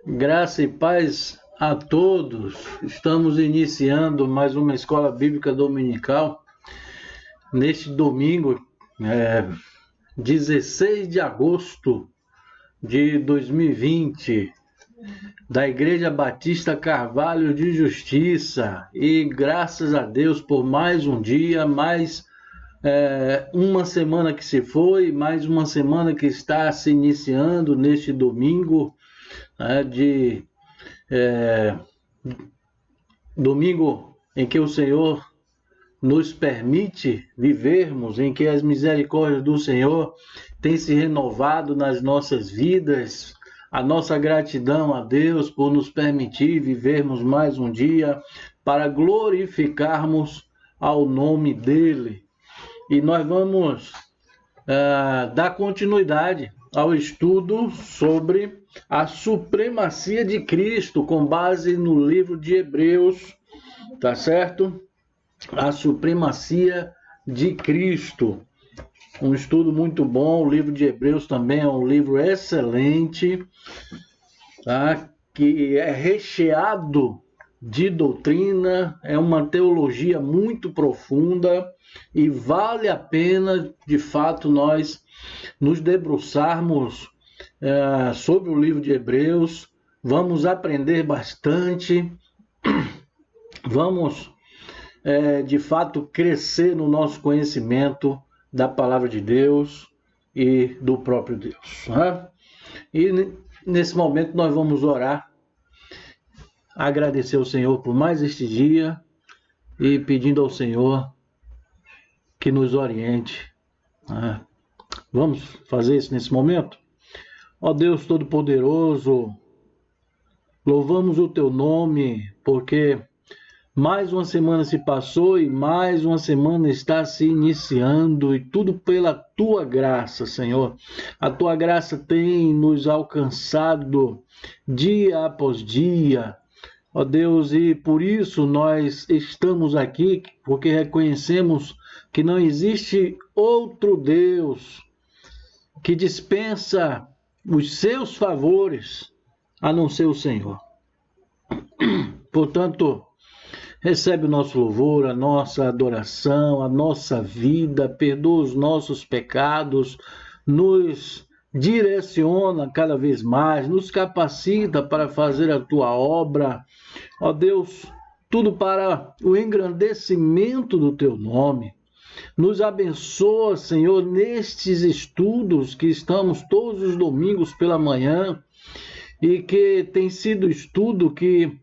Graça e paz a todos. Estamos iniciando mais uma escola bíblica dominical neste domingo, 16 de agosto de 2020, da Igreja Batista Carvalho de Justiça. E graças a Deus por mais um dia, mais uma semana que se foi, mais uma semana que está se iniciando neste domingo, domingo em que o Senhor nos permite vivermos, em que as misericórdias do Senhor têm se renovado nas nossas vidas. A nossa gratidão a Deus por nos permitir vivermos mais um dia para glorificarmos ao nome dEle. E nós vamos dar continuidade ao estudo sobre a supremacia de Cristo, com base no livro de Hebreus, tá certo? A supremacia de Cristo. Um estudo muito bom. O livro de Hebreus também é um livro excelente, tá? Que é recheado de doutrina, é uma teologia muito profunda e vale a pena, de fato, nós nos debruçarmos sobre o livro de Hebreus. Vamos aprender bastante, vamos de fato crescer no nosso conhecimento da palavra de Deus e do próprio Deus, né? E nesse momento nós vamos orar, agradecer ao Senhor por mais este dia e pedindo ao Senhor que nos oriente, né? Vamos fazer isso nesse momento? Ó Deus Todo-Poderoso, louvamos o Teu nome, porque mais uma semana se passou e mais uma semana está se iniciando, e tudo pela Tua graça, Senhor. A Tua graça tem nos alcançado dia após dia, ó Deus, e por isso nós estamos aqui, porque reconhecemos que não existe outro Deus que dispensa os seus favores a não ser o Senhor. Portanto, recebe o nosso louvor, a nossa adoração, a nossa vida, perdoa os nossos pecados, nos direciona cada vez mais, nos capacita para fazer a Tua obra. Ó Deus, tudo para o engrandecimento do Teu nome. Nos abençoa, Senhor, nestes estudos que estamos todos os domingos pela manhã e que tem sido estudo que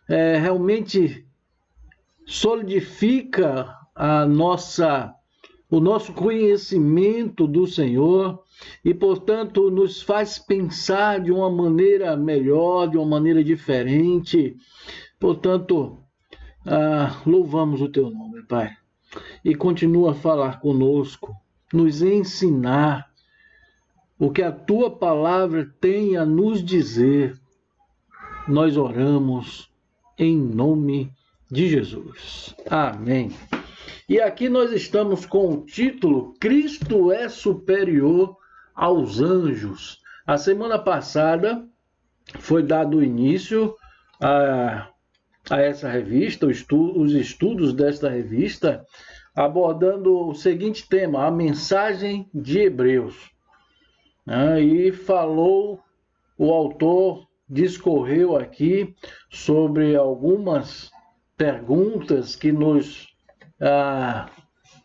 realmente solidifica o nosso conhecimento do Senhor e, portanto, nos faz pensar de uma maneira melhor, de uma maneira diferente. Portanto, louvamos o Teu nome, Pai. E continua a falar conosco, nos ensinar o que a Tua palavra tem a nos dizer. Nós oramos em nome de Jesus. Amém. E aqui nós estamos com o título Cristo é superior aos anjos. A semana passada foi dado início a essa revista, os estudos desta revista, abordando o seguinte tema, a mensagem de Hebreus. E o autor discorreu aqui sobre algumas perguntas que nos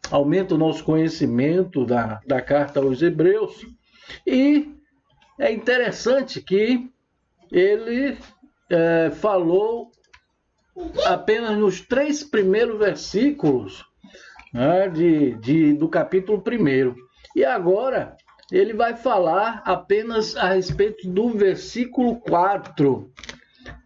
aumentam o nosso conhecimento da carta aos Hebreus. E é interessante que ele falou apenas nos 3 primeiros versículos, né, do capítulo 1. E agora ele vai falar apenas a respeito do versículo 4.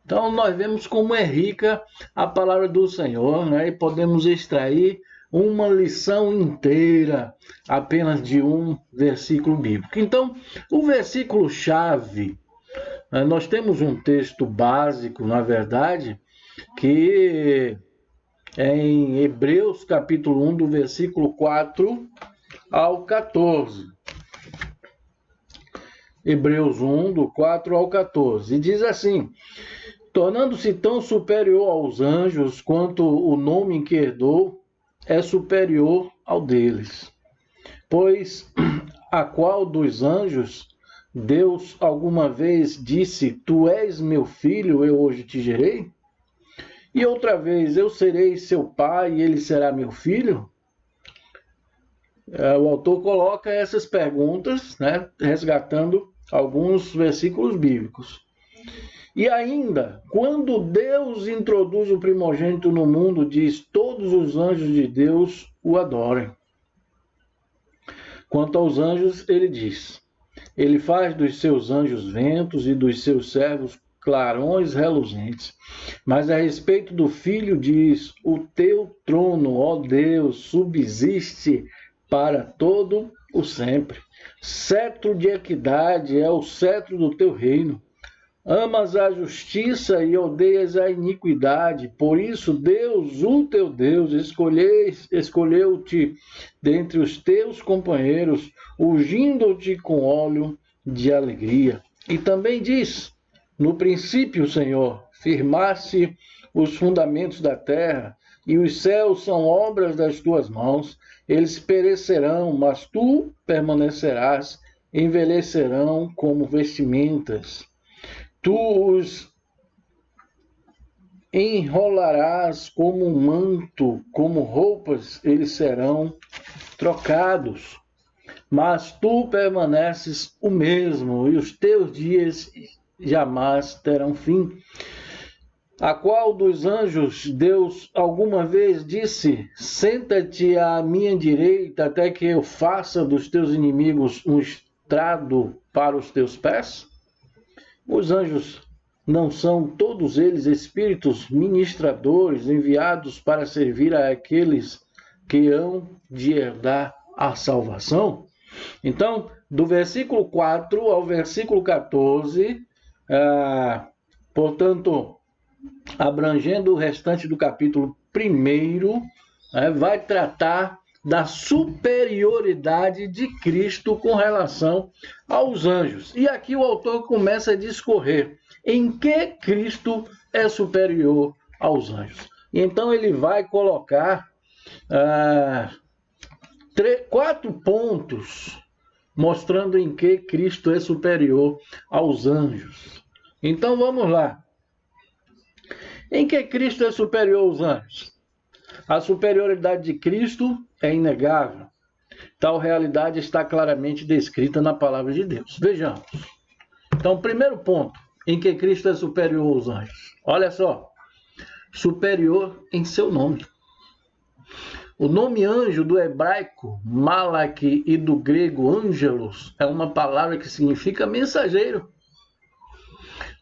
Então nós vemos como é rica a palavra do Senhor, né, e podemos extrair uma lição inteira apenas de um versículo bíblico. Então, o versículo-chave, nós temos um texto básico, na verdade, que é em Hebreus capítulo 1, do versículo 4 ao 14. Hebreus 1, do 4 ao 14. E diz assim: tornando-se tão superior aos anjos quanto o nome em que herdou é superior ao deles. Pois a qual dos anjos Deus alguma vez disse: tu és meu filho, eu hoje te gerei? E outra vez: eu serei seu pai e ele será meu filho? O autor coloca essas perguntas, né, resgatando alguns versículos bíblicos. E ainda, quando Deus introduz o primogênito no mundo, diz: todos os anjos de Deus o adorem. Quanto aos anjos, ele diz: ele faz dos seus anjos ventos e dos seus servos clarões reluzentes. Mas a respeito do Filho diz: o teu trono, ó Deus, subsiste para todo o sempre. Cetro de equidade é o cetro do teu reino. Amas a justiça e odeias a iniquidade. Por isso, Deus, o teu Deus, escolheu-te dentre os teus companheiros, ungindo-te com óleo de alegria. E também diz: no princípio, Senhor, firmaste os fundamentos da terra, e os céus são obras das tuas mãos. Eles perecerão, mas tu permanecerás, envelhecerão como vestimentas. Tu os enrolarás como um manto, como roupas, eles serão trocados. Mas tu permaneces o mesmo, e os teus dias jamais terão fim. A qual dos anjos Deus alguma vez disse: senta-te à minha direita até que eu faça dos teus inimigos um estrado para os teus pés? Os anjos não são todos eles espíritos ministradores enviados para servir a aqueles que hão de herdar a salvação? Então, do versículo 4 ao versículo 14, portanto, abrangendo o restante do capítulo 1, vai tratar da superioridade de Cristo com relação aos anjos. E aqui o autor começa a discorrer em que Cristo é superior aos anjos. E então ele vai colocar 4 pontos mostrando em que Cristo é superior aos anjos. Então vamos lá. Em que Cristo é superior aos anjos? A superioridade de Cristo é inegável. Tal realidade está claramente descrita na palavra de Deus. Vejamos. Então, primeiro ponto, em que Cristo é superior aos anjos. Olha só, superior em seu nome. O nome anjo do hebraico, malak, e do grego angelos, é uma palavra que significa mensageiro.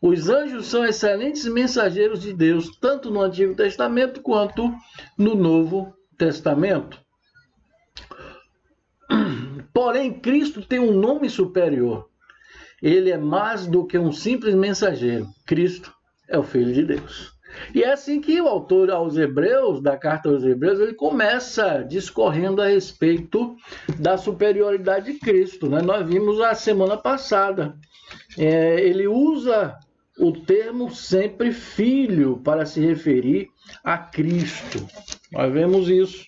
Os anjos são excelentes mensageiros de Deus, tanto no Antigo Testamento quanto no Novo Testamento. Porém, Cristo tem um nome superior. Ele é mais do que um simples mensageiro. Cristo é o Filho de Deus. E é assim que o autor aos Hebreus, da carta aos Hebreus, ele começa discorrendo a respeito da superioridade de Cristo, né? Nós vimos a semana passada. Ele usa o termo sempre filho para se referir a Cristo. Nós vemos isso.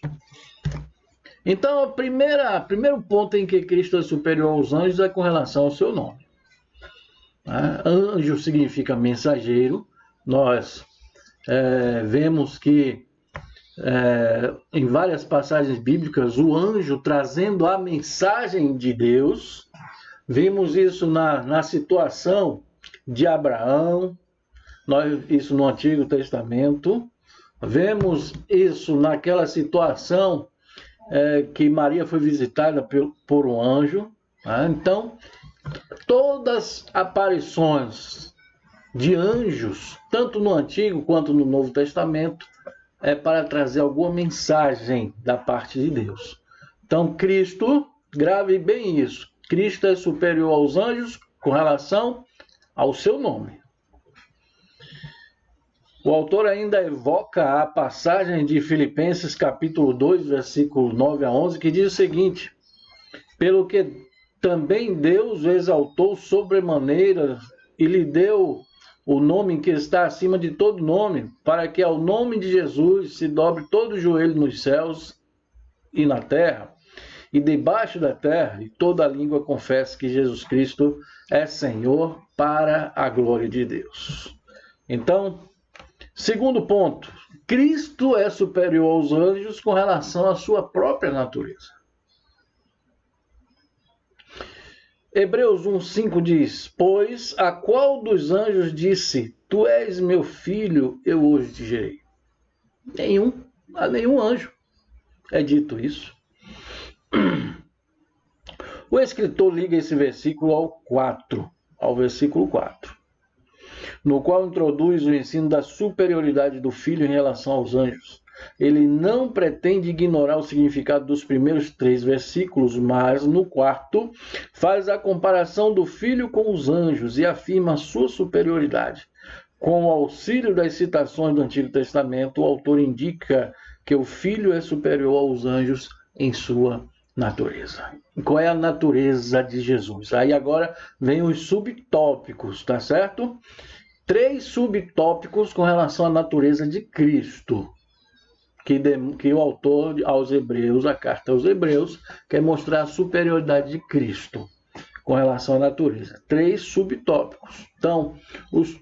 Então, o primeiro ponto em que Cristo é superior aos anjos é com relação ao seu nome. Anjo significa mensageiro. Nós vemos que em várias passagens bíblicas o anjo trazendo a mensagem de Deus. Vimos isso na situação de Abraão, isso no Antigo Testamento. Vemos isso naquela situação que Maria foi visitada por um anjo. Então, todas as aparições de anjos, tanto no Antigo quanto no Novo Testamento, é para trazer alguma mensagem da parte de Deus. Então, Cristo, grave bem isso, Cristo é superior aos anjos com relação ao seu nome. O autor ainda evoca a passagem de Filipenses capítulo 2, versículo 9 a 11, que diz o seguinte: pelo que Também Deus o exaltou sobremaneira e lhe deu o nome que está acima de todo nome, para que ao nome de Jesus se dobre todo o joelho nos céus e na terra, e debaixo da terra, e toda a língua confesse que Jesus Cristo é Senhor, para a glória de Deus. Então, segundo ponto, Cristo é superior aos anjos com relação à sua própria natureza. Hebreus 1,5 diz: Pois a qual dos anjos disse, Tu és meu filho, eu hoje te gerei? A nenhum anjo é dito isso. O escritor liga esse versículo ao versículo 4, no qual introduz o ensino da superioridade do filho em relação aos anjos. Ele não pretende ignorar o significado dos primeiros 3 versículos, mas no quarto faz a comparação do filho com os anjos e afirma a sua superioridade. Com o auxílio das citações do Antigo Testamento, o autor indica que o filho é superior aos anjos em sua natureza. E qual é a natureza de Jesus? Aí agora vem os subtópicos, tá certo? 3 subtópicos com relação à natureza de Cristo, que o autor aos Hebreus, a carta aos Hebreus, quer mostrar a superioridade de Cristo com relação à natureza. 3 subtópicos. Então,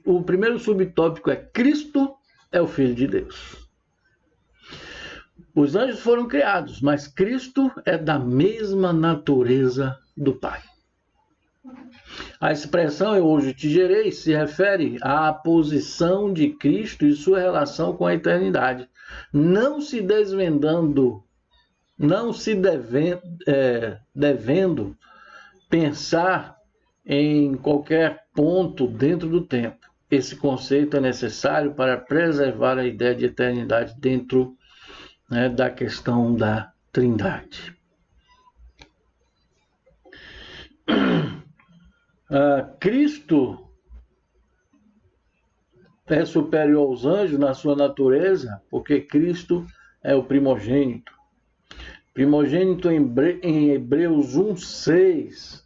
o primeiro subtópico é: Cristo é o Filho de Deus. Os anjos foram criados, mas Cristo é da mesma natureza do Pai. A expressão "eu hoje te gerei" se refere à posição de Cristo e sua relação com a eternidade, não se desvendando, não se devendo pensar em qualquer ponto dentro do tempo. Esse conceito é necessário para preservar a ideia de eternidade dentro da questão da Trindade. Cristo é superior aos anjos na sua natureza, porque Cristo é o primogênito. Primogênito em Hebreus 1,6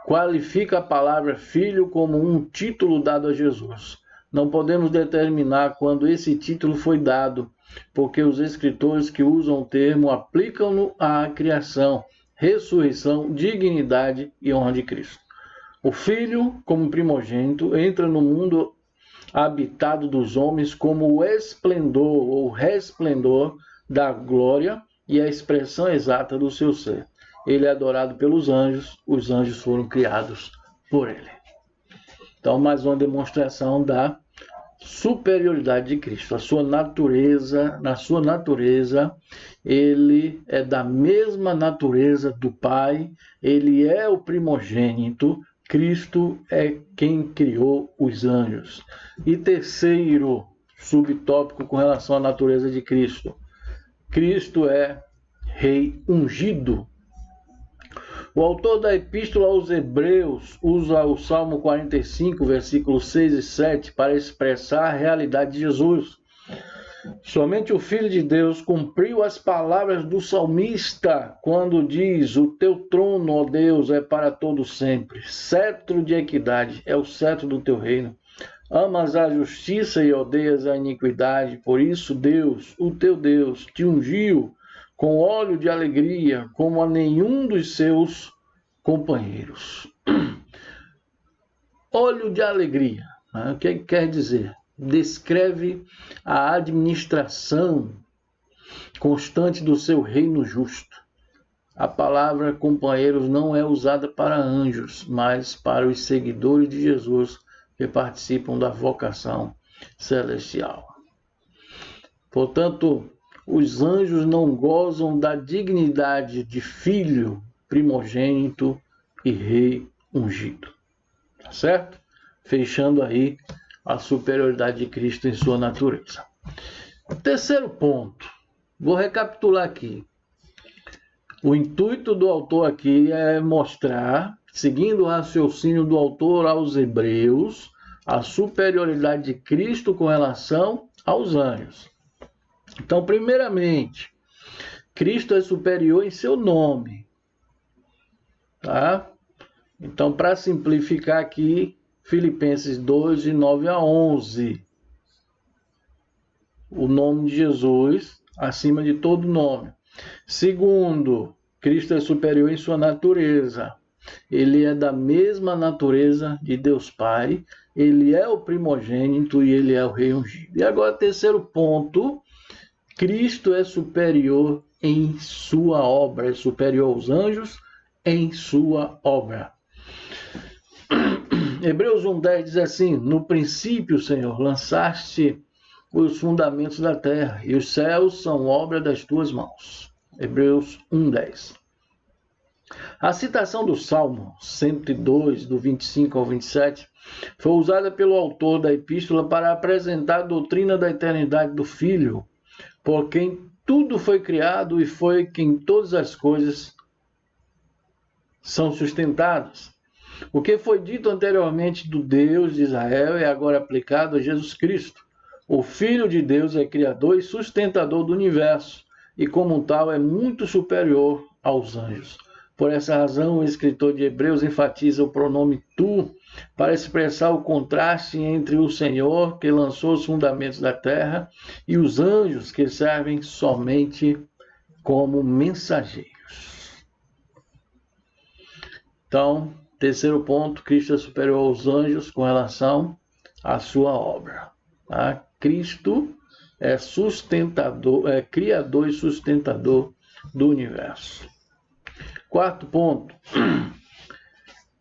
qualifica a palavra filho como um título dado a Jesus. Não podemos determinar quando esse título foi dado, porque os escritores que usam o termo aplicam-no à criação, ressurreição, dignidade e honra de Cristo. O Filho, como primogênito, entra no mundo habitado dos homens como o esplendor ou resplendor da glória e a expressão exata do seu ser. Ele é adorado pelos anjos, os anjos foram criados por ele. Então, mais uma demonstração da superioridade de Cristo. Na sua natureza, ele é da mesma natureza do Pai, ele é o primogênito, Cristo é quem criou os anjos. E terceiro subtópico com relação à natureza de Cristo. Cristo é Rei ungido. O autor da Epístola aos Hebreus usa o Salmo 45, versículos 6 e 7, para expressar a realidade de Jesus. Somente o Filho de Deus cumpriu as palavras do salmista quando diz: o teu trono, ó Deus, é para todo sempre. Cetro de equidade é o cetro do teu reino. Amas a justiça e odeias a iniquidade. Por isso Deus, o teu Deus, te ungiu com óleo de alegria, como a nenhum dos seus companheiros. Óleo de alegria, né? O que quer dizer? Descreve a administração constante do seu reino justo. A palavra companheiros não é usada para anjos, mas para os seguidores de Jesus que participam da vocação celestial. Portanto, os anjos não gozam da dignidade de filho, primogênito e rei ungido. Tá certo? Fechando aí a superioridade de Cristo em sua natureza. Terceiro ponto. Vou recapitular aqui. O intuito do autor aqui é mostrar, seguindo o raciocínio do autor aos Hebreus, a superioridade de Cristo com relação aos anjos. Então, primeiramente, Cristo é superior em seu nome. Tá? Então, para simplificar aqui, Filipenses 2, de 9 a 11. O nome de Jesus acima de todo nome. Segundo, Cristo é superior em sua natureza. Ele é da mesma natureza de Deus Pai. Ele é o primogênito e ele é o rei ungido. E agora, terceiro ponto, Cristo é superior em sua obra. É superior aos anjos em sua obra. Hebreus 1:10 diz assim: no princípio, Senhor, lançaste os fundamentos da terra, e os céus são obra das tuas mãos. Hebreus 1:10. A citação do Salmo 102, do 25 ao 27, foi usada pelo autor da epístola para apresentar a doutrina da eternidade do Filho, por quem tudo foi criado e foi quem todas as coisas são sustentadas. O que foi dito anteriormente do Deus de Israel é agora aplicado a Jesus Cristo. O Filho de Deus é criador e sustentador do universo, e como tal é muito superior aos anjos. Por essa razão, o escritor de Hebreus enfatiza o pronome tu, para expressar o contraste entre o Senhor, que lançou os fundamentos da terra, e os anjos, que servem somente como mensageiros. Então, terceiro ponto, Cristo é superior aos anjos com relação à sua obra. Tá? Cristo é sustentador, é criador e sustentador do universo. Quarto ponto,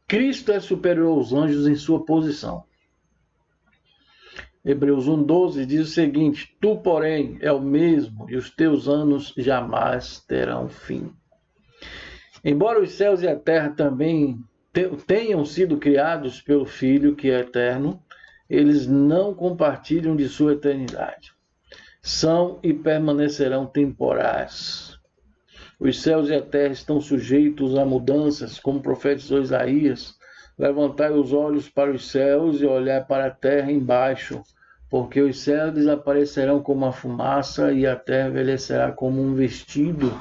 Cristo é superior aos anjos em sua posição. Hebreus 1:12 diz o seguinte: tu, porém, é o mesmo, e os teus anos jamais terão fim. Embora os céus e a terra também tenham sido criados pelo Filho, que é eterno, eles não compartilham de sua eternidade. São e permanecerão temporais. Os céus e a terra estão sujeitos a mudanças, como profetizou Isaías. Levantai os olhos para os céus e olhai para a terra embaixo, porque os céus desaparecerão como a fumaça e a terra envelhecerá como um vestido,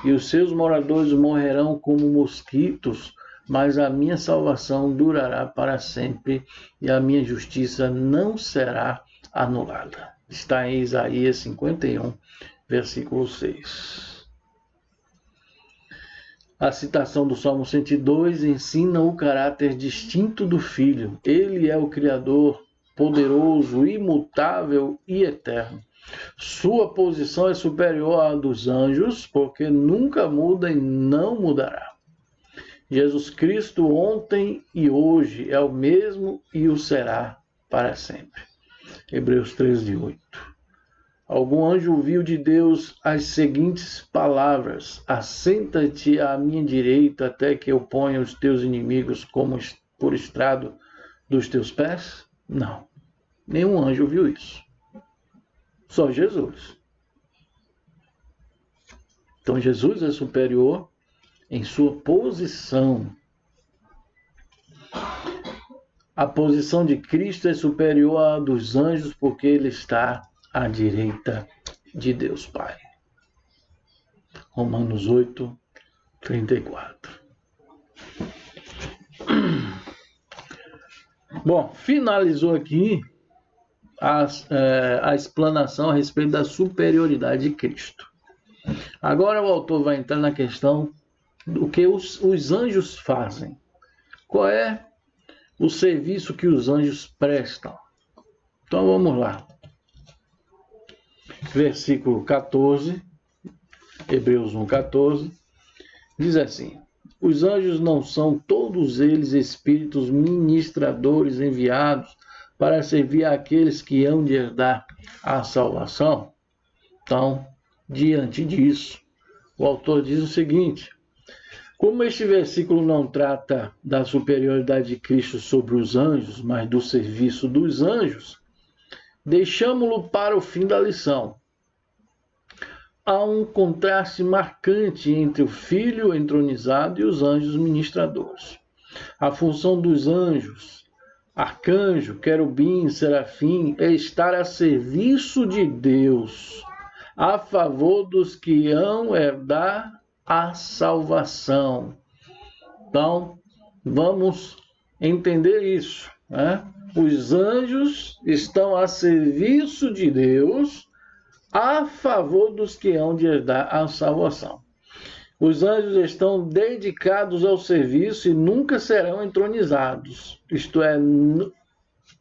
e os seus moradores morrerão como mosquitos, mas a minha salvação durará para sempre e a minha justiça não será anulada. Está em Isaías 51, versículo 6. A citação do Salmo 102 ensina o caráter distinto do Filho. Ele é o Criador, poderoso, imutável e eterno. Sua posição é superior à dos anjos, porque nunca muda e não mudará. Jesus Cristo ontem e hoje é o mesmo e o será para sempre. Hebreus 13:8. Algum anjo ouviu de Deus as seguintes palavras: assenta-te à minha direita até que eu ponha os teus inimigos como por estrado dos teus pés? Não. Nenhum anjo ouviu isso. Só Jesus. Então Jesus é superior em sua posição. A posição de Cristo é superior à dos anjos porque ele está à direita de Deus Pai. Romanos 8:34. Bom, finalizou aqui a explanação a respeito da superioridade de Cristo. Agora o autor vai entrar na questão do que os anjos fazem. Qual é o serviço que os anjos prestam? Então vamos lá. Versículo 14, Hebreus 1:14, diz assim: os anjos não são todos eles espíritos ministradores enviados para servir àqueles que hão de herdar a salvação? Então, diante disso, o autor diz o seguinte: como este versículo não trata da superioridade de Cristo sobre os anjos, mas do serviço dos anjos, deixamo-lo para o fim da lição. Há um contraste marcante entre o Filho entronizado e os anjos ministradores. A função dos anjos, arcanjo, querubim, serafim, é estar a serviço de Deus, a favor dos que hão herdar a salvação. Então, vamos entender isso, né? Os anjos estão a serviço de Deus a favor dos que hão de herdar a salvação. Os anjos estão dedicados ao serviço e nunca serão entronizados, isto é,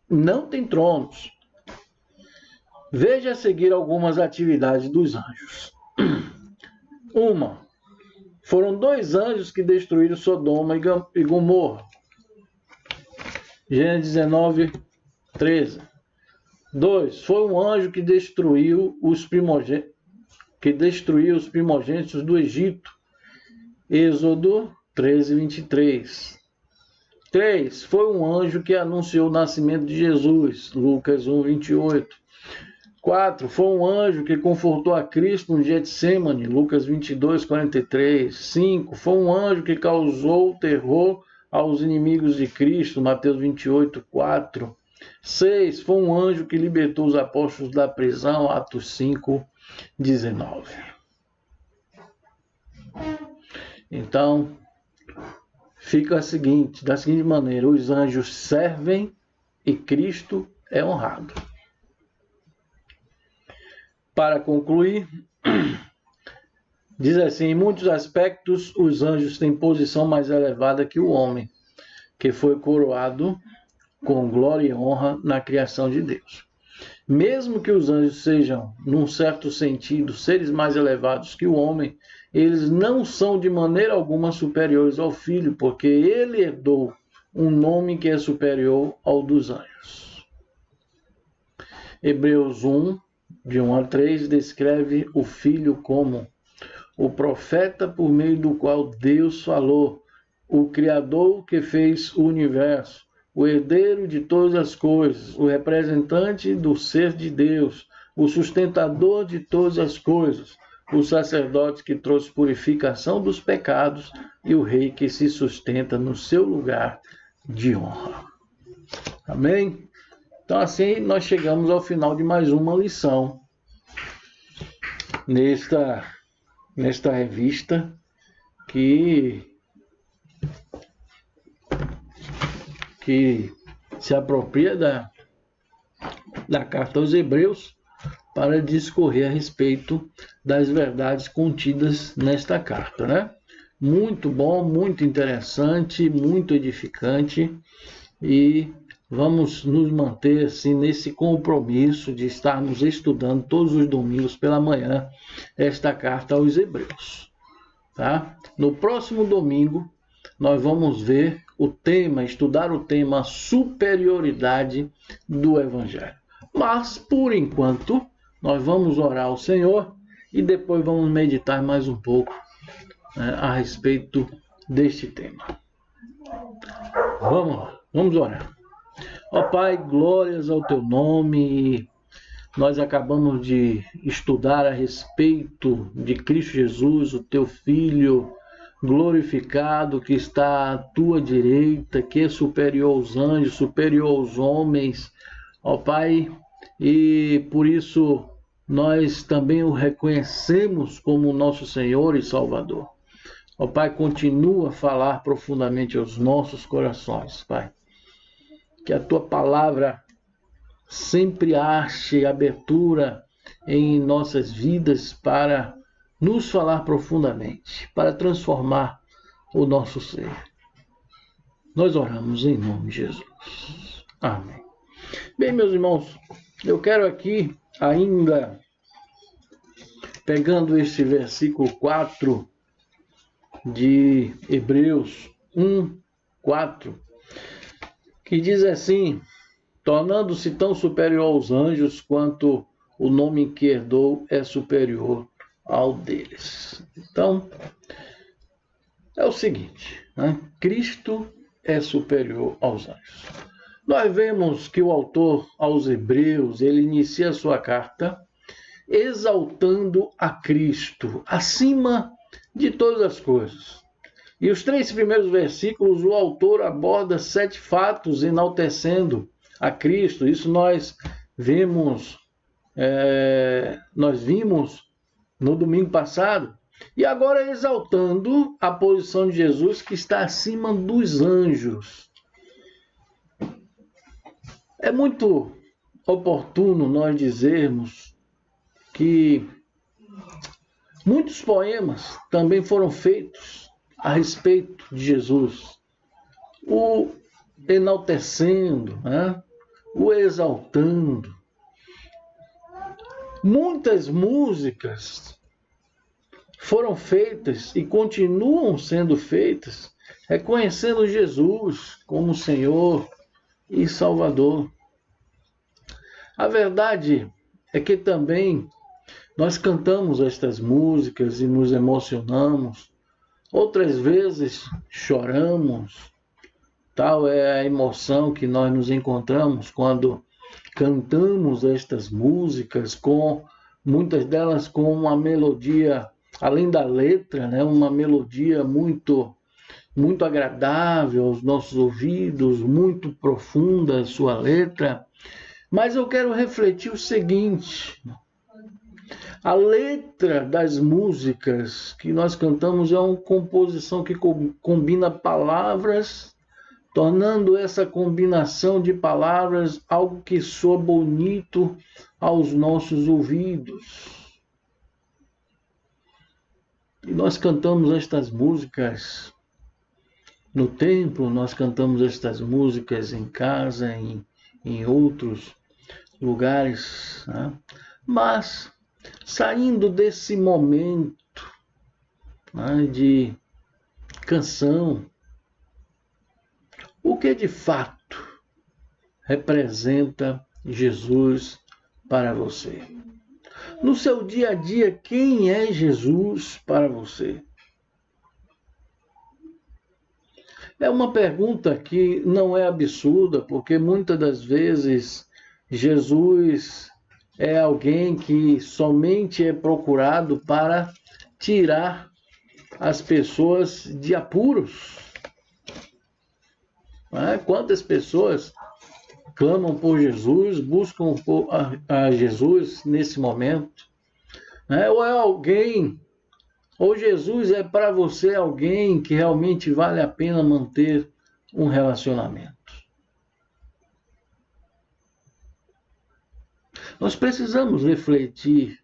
não tem tronos. Veja a seguir algumas atividades dos anjos. Foram 2 anjos que destruíram Sodoma e Gomorra. Gênesis 19, 13. 2. Foi um anjo que destruiu os primogênitos do Egito. Êxodo 13, 23. 3. Foi um anjo que anunciou o nascimento de Jesus. Lucas 1, 28. 4. Foi um anjo que confortou a Cristo no Getsêmani. Lucas 22, 43. 5. Foi um anjo que causou terror aos inimigos de Cristo. Mateus 28, 4. 6. Foi um anjo que libertou os apóstolos da prisão. Atos 5, 19. Então, fica da seguinte maneira: os anjos servem e Cristo é honrado. Para concluir, diz assim: em muitos aspectos, os anjos têm posição mais elevada que o homem, que foi coroado com glória e honra na criação de Deus. Mesmo que os anjos sejam, num certo sentido, seres mais elevados que o homem, eles não são de maneira alguma superiores ao Filho, porque ele herdou um nome que é superior ao dos anjos. Hebreus 1, de 1 a 3, descreve o Filho como o profeta por meio do qual Deus falou, o Criador que fez o universo, o herdeiro de todas as coisas, o representante do ser de Deus, o sustentador de todas as coisas, o sacerdote que trouxe purificação dos pecados e o rei que se sustenta no seu lugar de honra. Amém? Então assim nós chegamos ao final de mais uma lição nesta revista que se apropria da carta aos Hebreus para discorrer a respeito das verdades contidas nesta carta, né? Muito bom, muito interessante, muito edificante, e vamos nos manter assim nesse compromisso de estarmos estudando todos os domingos pela manhã esta carta aos Hebreus, tá? No próximo domingo nós vamos ver estudar o tema superioridade do Evangelho. Mas, por enquanto, nós vamos orar ao Senhor e depois vamos meditar mais um pouco, né, a respeito deste tema. Vamos lá, vamos orar. Ó Pai, glórias ao teu nome. Nós acabamos de estudar a respeito de Cristo Jesus, o teu Filho glorificado, que está à tua direita, que é superior aos anjos, superior aos homens, ó Pai, e por isso nós também o reconhecemos como nosso Senhor e Salvador. Ó Pai, continua a falar profundamente aos nossos corações, Pai, que a tua palavra sempre ache abertura em nossas vidas para nos falar profundamente, para transformar o nosso ser. Nós oramos em nome de Jesus. Amém. Bem, meus irmãos, eu quero aqui ainda, pegando este versículo 4 de Hebreus 1, 4, que diz assim: tornando-se tão superior aos anjos quanto o nome que herdou é superior ao deles. Então, é o seguinte, né? Cristo é superior aos anjos. Nós vemos que o autor aos Hebreus, ele inicia a sua carta exaltando a Cristo acima de todas as coisas. E os 3 primeiros versículos, o autor aborda 7 fatos enaltecendo a Cristo. Isso nós vimos no domingo passado, E agora exaltando a posição de Jesus que está acima dos anjos. É muito oportuno nós dizermos que muitos poemas também foram feitos a respeito de Jesus, o enaltecendo, né? O exaltando. Muitas músicas foram feitas e continuam sendo feitas reconhecendo Jesus como Senhor e Salvador. A verdade é que também nós cantamos estas músicas e nos emocionamos, outras vezes choramos. Tal é a emoção que nós nos encontramos quando cantamos estas músicas, com muitas delas com uma melodia, além da letra, né, uma melodia muito agradável aos nossos ouvidos, muito profunda a sua letra. Mas eu quero refletir o seguinte: a letra das músicas que nós cantamos é uma composição que combina palavras, tornando essa combinação de palavras algo que soa bonito aos nossos ouvidos. E nós cantamos estas músicas no templo, nós cantamos estas músicas em casa, em outros lugares, né? Mas saindo desse momento, né, de canção, o que de fato representa Jesus para você? No seu dia a dia, quem é Jesus para você? É uma pergunta que não é absurda, porque muitas das vezes Jesus é alguém que somente é procurado para tirar as pessoas de apuros. Quantas pessoas clamam por Jesus, buscam a Jesus nesse momento? Ou é alguém, ou Jesus é para você alguém que realmente vale a pena manter um relacionamento? Nós precisamos refletir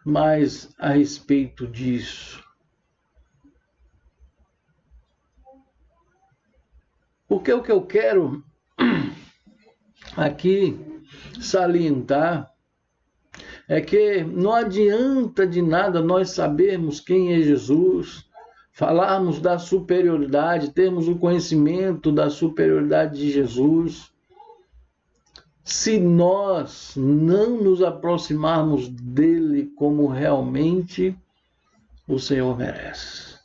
mais a respeito disso. Porque o que eu quero aqui salientar é que não adianta de nada nós sabermos quem é Jesus, falarmos da superioridade, termos o conhecimento da superioridade de Jesus, se nós não nos aproximarmos dele como realmente o Senhor merece.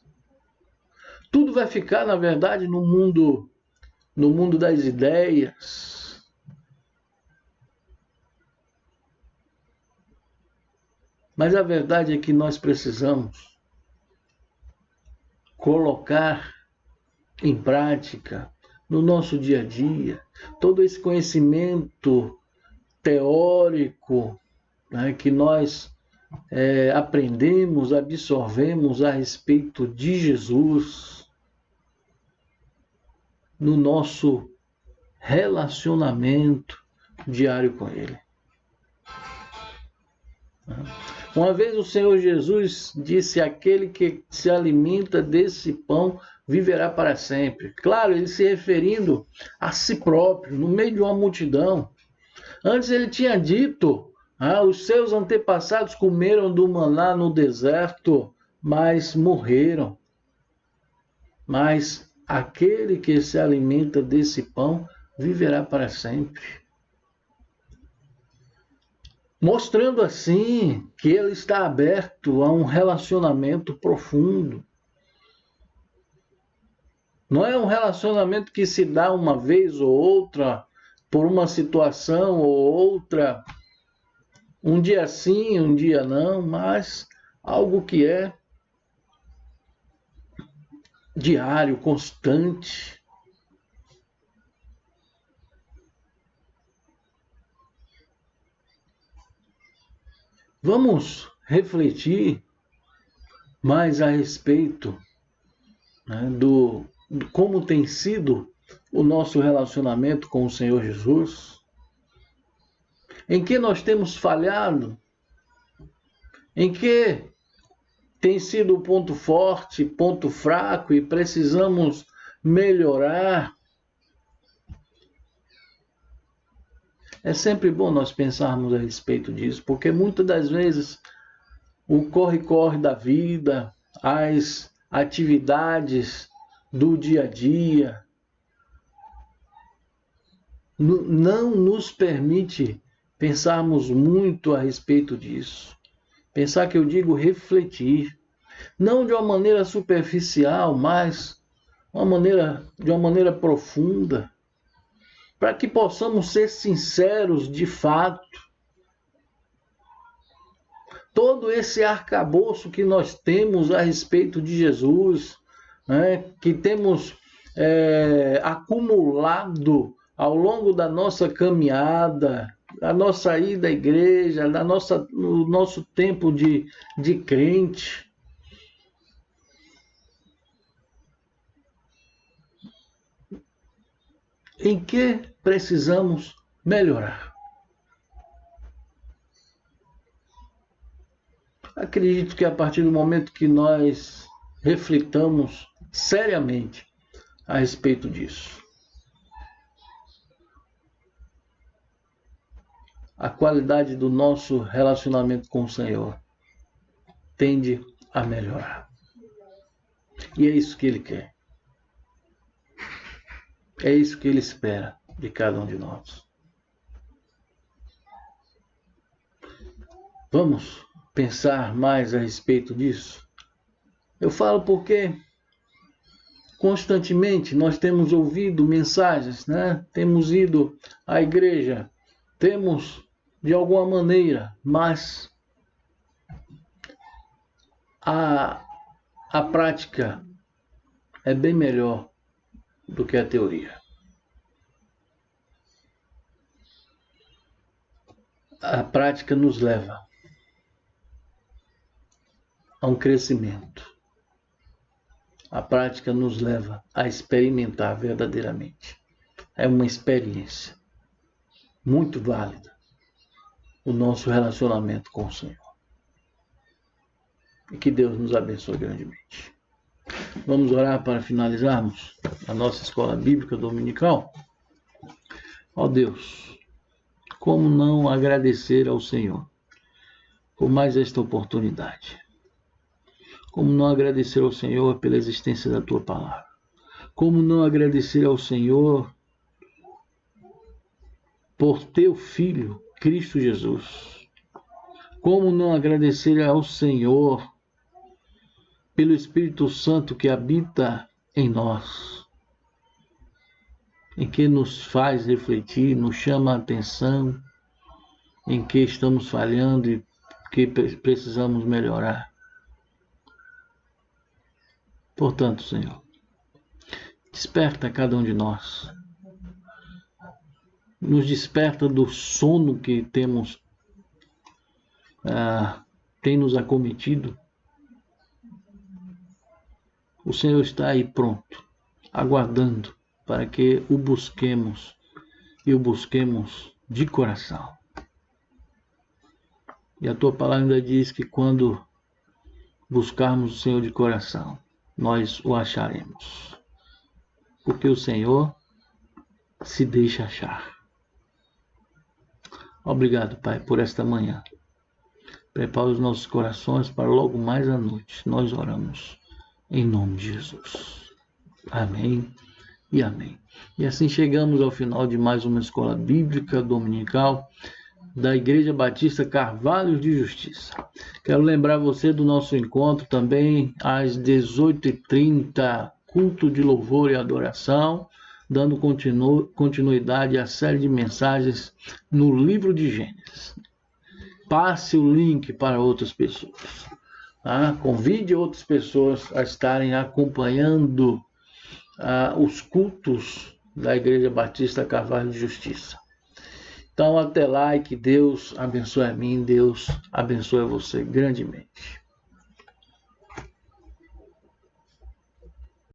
Tudo vai ficar, na verdade, no mundo das ideias. Mas a verdade é que nós precisamos colocar em prática, no nosso dia a dia, todo esse conhecimento teórico, né, que nós aprendemos, absorvemos a respeito de Jesus no nosso relacionamento diário com Ele. Uma vez o Senhor Jesus disse: aquele que se alimenta desse pão viverá para sempre. Claro, ele se referindo a si próprio, no meio de uma multidão. Antes ele tinha dito: os seus antepassados comeram do maná no deserto, mas morreram. Mas aquele que se alimenta desse pão viverá para sempre. Mostrando assim que ele está aberto a um relacionamento profundo. Não é um relacionamento que se dá uma vez ou outra, por uma situação ou outra, um dia sim, um dia não, mas algo que é diário, constante. Vamos refletir mais a respeito, né, do como tem sido o nosso relacionamento com o Senhor Jesus, em que nós temos falhado, em que tem sido o ponto forte, ponto fraco e precisamos melhorar. É sempre bom nós pensarmos a respeito disso, porque muitas das vezes o corre-corre da vida, as atividades do dia a dia, não nos permite pensarmos muito a respeito disso. Pensar que eu digo refletir, não de uma maneira superficial, mas de uma maneira profunda, para que possamos ser sinceros de fato. Todo esse arcabouço que nós temos a respeito de Jesus, né, que temos acumulado ao longo da nossa caminhada, da nossa ida à igreja, no nosso tempo de crente. Em que precisamos melhorar? Acredito que a partir do momento que nós reflitamos seriamente a respeito disso, a qualidade do nosso relacionamento com o Senhor tende a melhorar. E é isso que Ele quer. É isso que Ele espera de cada um de nós. Vamos pensar mais a respeito disso? Eu falo porque constantemente nós temos ouvido mensagens, né? Temos ido à igreja, temos de alguma maneira, mas a prática é bem melhor do que a teoria. A prática nos leva a um crescimento. A prática nos leva a experimentar verdadeiramente. É uma experiência muito válida o nosso relacionamento com o Senhor. E que Deus nos abençoe grandemente. Vamos orar para finalizarmos a nossa escola bíblica dominical? Ó Deus, como não agradecer ao Senhor por mais esta oportunidade? Como não agradecer ao Senhor pela existência da Tua palavra? Como não agradecer ao Senhor por Teu Filho, Cristo Jesus? Como não agradecer ao Senhor pelo Espírito Santo que habita em nós, em que nos faz refletir, nos chama a atenção, em que estamos falhando e que precisamos melhorar. Portanto, Senhor, desperta cada um de nós. Nos desperta do sono que temos, tem nos acometido. O Senhor está aí pronto, aguardando para que o busquemos e o busquemos de coração. E a Tua palavra ainda diz que quando buscarmos o Senhor de coração, nós o acharemos. Porque o Senhor se deixa achar. Obrigado, Pai, por esta manhã. Prepara os nossos corações para logo mais à noite. Nós oramos em nome de Jesus. Amém e amém. E assim chegamos ao final de mais uma escola bíblica dominical da Igreja Batista Carvalhos de Justiça. Quero lembrar você do nosso encontro também às 18h30, culto de louvor e adoração, dando continuidade à série de mensagens no livro de Gênesis. Passe o link para outras pessoas. Convide outras pessoas a estarem acompanhando os cultos da Igreja Batista Carvalho de Justiça. Então, até lá e que Deus abençoe a mim, Deus abençoe você grandemente.